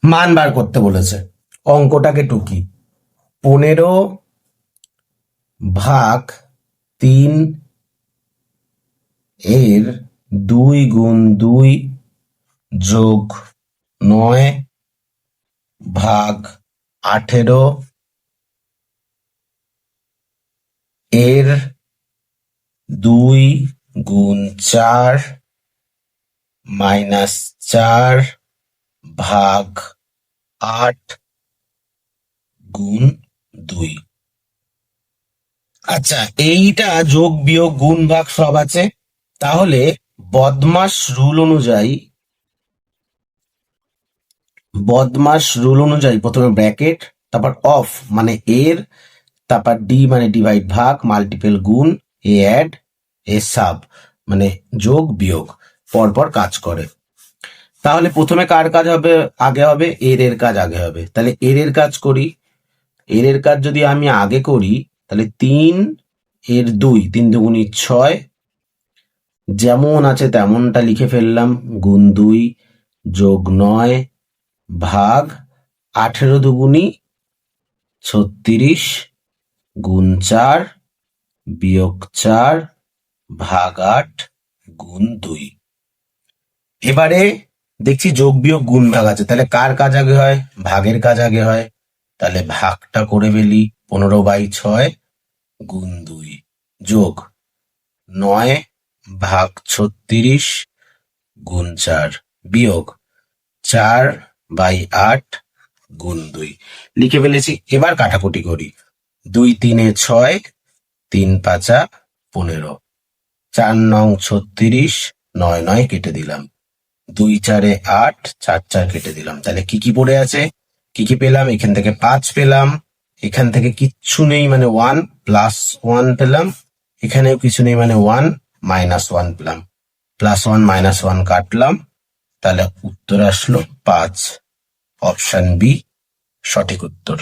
মান বার করতে বলেছে। অঙ্কটাকে টুকি। 15/3 এর 2 × 2 যোগ 9/18 এর 2 × 4 -4/8 × 2। আচ্ছা, এইটা যোগ বিয়োগ গুণ ভাগ সব আছে। তাহলে বদমাস রুল অনুযায়ী প্রথমে ব্র্যাকেট, তারপর অফ মানে এর, তারপর ডি মানে ডিভাইড ভাগ, মাল্টিপল গুণ, এ অ্যাড, এ সাব মানে যোগ বিয়োগ, পরপর কাজ করে। তাহলে প্রথমে কার কাজ হবে আগে হবে? এর কাজ আগে হবে। তাহলে এর কাজ করি। এর কাজ যদি আমি আগে করি তাহলে 3 এর 2, 3 × 2 = 6, যেমন আছে তেমনটা লিখে ফেললাম, গুণ 2 যোগ 9 ভাগ 18 × 2 = 36 গুণ 4 বিয়োগ 4 ভাগ 8 গুণ 2। এবারে দেখছি যোগ বিয়োগ গুণ ভাগ আছে, তাহলে কার কাজ আগে হয়? ভাগের কাজ আগে হয়। তাহলে ভাগটা করে ফেলি। 15/6 গুণ 2 যোগ 9/36 গুণ 4 বিয়োগ 4/8 গুণ 2 লিখে ফেলেছি। এবার কাটাকুটি করি। 2 × 3 = 6, 3 × 5 = 15, 4 × 9 = 36, 9 9 কেটে দিলাম, 2 × 4 = 8, 4 4 কেটে দিলাম। তাহলে কি কি পড়ে আছে? কি কি পেলাম? এখান থেকে 5 পেলাম, এখান থেকে কিচ্ছু নেই মানে 1 +1 পেলাম, এখানেও কিছু নেই মানে 1 -1 পেলাম, +1 -1 কাটলাম। তাহলে উত্তর আসলো 5। অপশন বি সঠিক উত্তর।